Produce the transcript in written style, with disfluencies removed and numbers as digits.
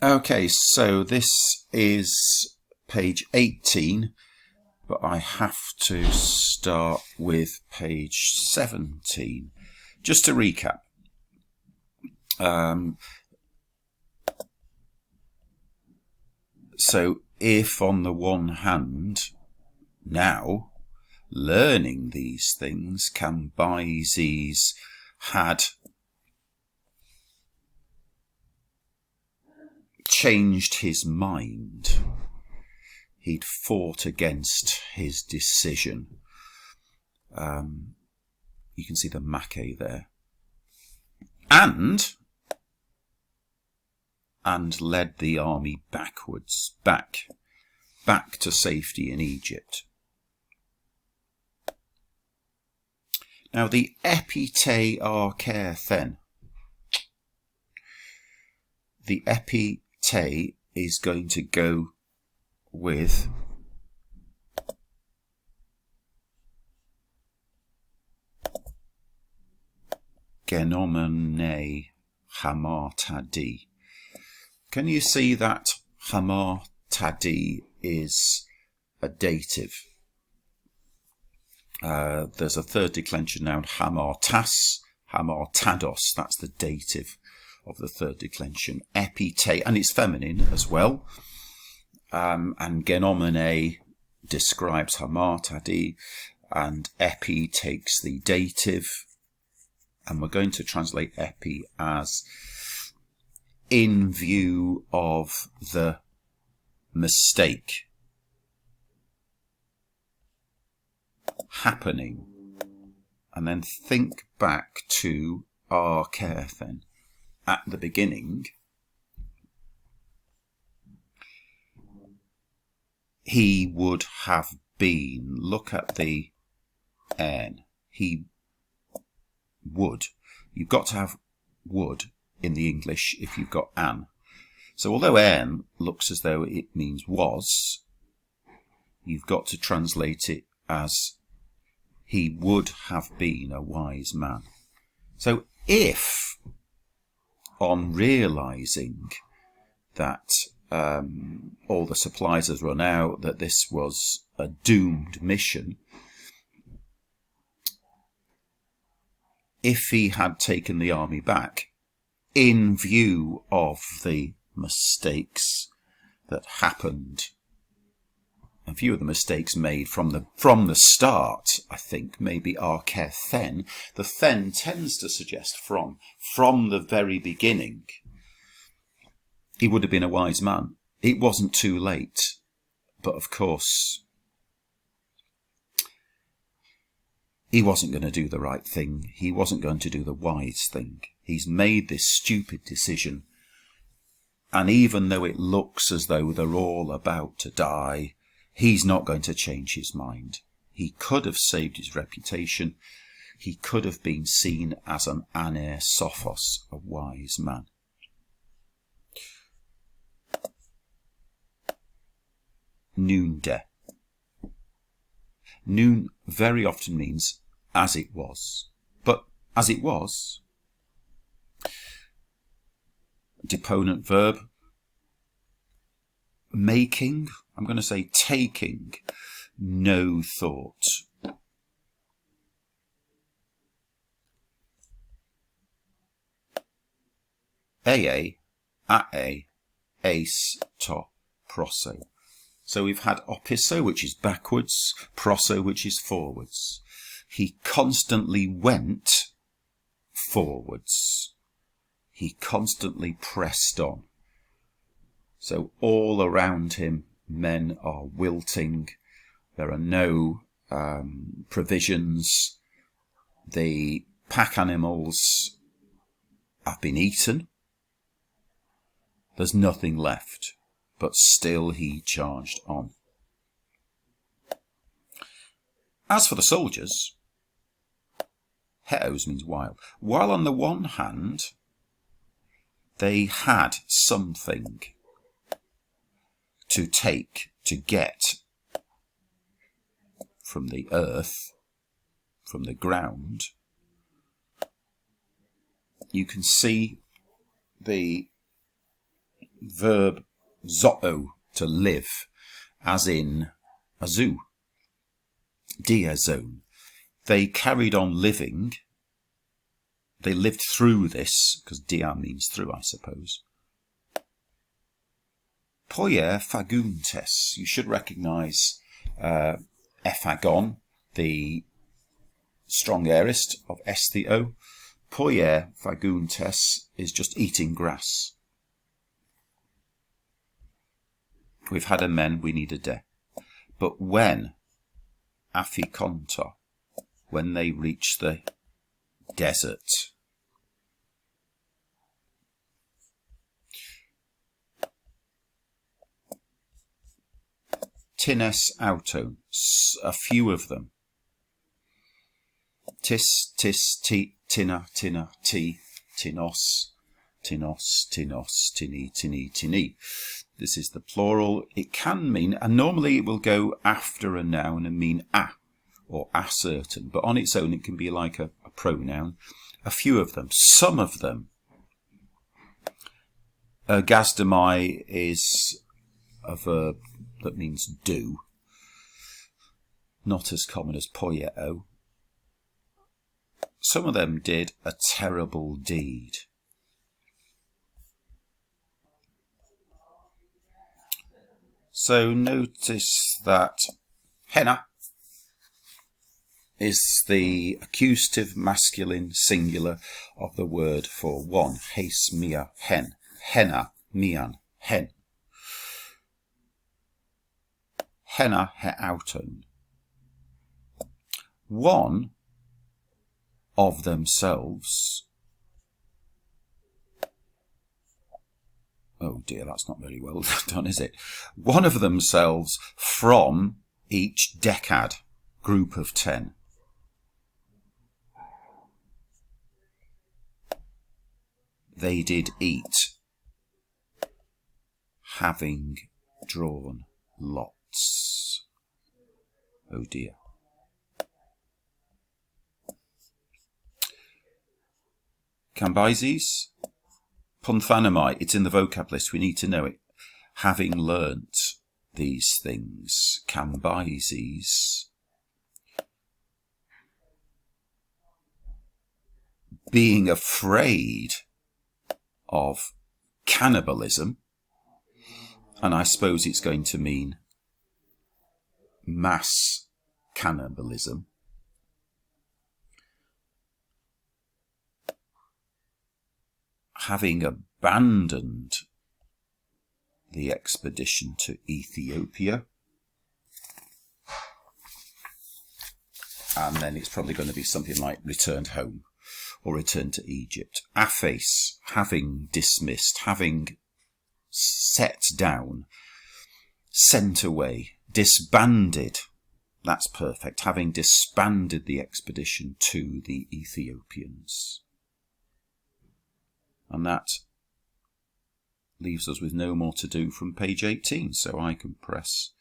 Okay, so this is page 18, but I have to start with page 17. Just to recap, so if on the one hand, now, learning these things, Cambyses had changed his mind. He'd fought against his decision. You can see the maquet there. And led the army backwards, back to safety in Egypt. Now the p18 arcaire. The p18 is going to go with genomene hamartadi. Can you see that hamartadi is a dative? There's a third declension noun, hamartas, hamartados. That's the dative of the third declension. Epite, and it's feminine as well. And genomene describes hamartadi, and epi takes the dative. And we're going to translate epi as in view of the mistake happening. And then think back to arcaire. At the beginning, he would have been, look at the n, he would. You've got to have would in the English if you've got an. So although n looks as though it means was, you've got to translate it as he would have been a wise man. So if, on realising that all the supplies had run out, that this was a doomed mission, if he had taken the army back in view of the mistakes that happened, in view of the mistakes made from the start, I think maybe arcaire, the then tends to suggest from the very beginning, he would have been a wise man. It wasn't too late, but of course he wasn't going to do the right thing. He wasn't going to do the wise thing. He's made this stupid decision, and even though it looks as though they're all about to die, he's not going to change his mind. He could have saved his reputation. He could have been seen as an aner sophos, a wise man. Noonde. Noon very often means as it was. But as it was, deponent verb, making, I'm going to say taking no thought. Ae, ace, to, proso. So we've had opisso, which is backwards, proso, which is forwards. He constantly went forwards. He constantly pressed on. So all around him, men are wilting. There are no provisions. The pack animals have been eaten. There's nothing left. But still he charged on. As for the soldiers, heos means while. While on the one hand, they had something to take, to get from the earth, from the ground, you can see the verb zo'o, to live, as in a zoo, dia zone. They carried on living. They lived through this, because dia means through, I suppose. Poier faguntes. You should recognise ephagon, the strong aorist of esthio. Poier faguntes is just eating grass. We've had a men, we need a de. But when afikonta, when they reach the desert, tines auton, a few of them. Tis, ti, tina, ti, tinos, tini. This is the plural. It can mean, and normally it will go after a noun and mean a, or a certain, but on its own it can be like a pronoun. A few of them, some of them. Ergasdamai is a verb that means do, not as common as poieo. Some of them did a terrible deed. So notice that henna is the accusative masculine singular of the word for one. Heis mia hen. Henna mian hen. Henna he auton. One of themselves. Oh dear, that's not very well done, is it? One of themselves from each decad, group of 10. They did eat, having drawn lots. Oh dear. Cambyses, Ponthanamai, it's in the vocab list, we need to know it. Having learnt these things, Cambyses, being afraid of cannibalism, and I suppose it's going to mean mass cannibalism, having abandoned the expedition to Ethiopia, and then it's probably going to be something like returned home or returned to Egypt. Aphes, having dismissed, having set down, sent away, disbanded. That's perfect. Having disbanded the expedition to the Ethiopians. And that leaves us with no more to do from page 18. So I can press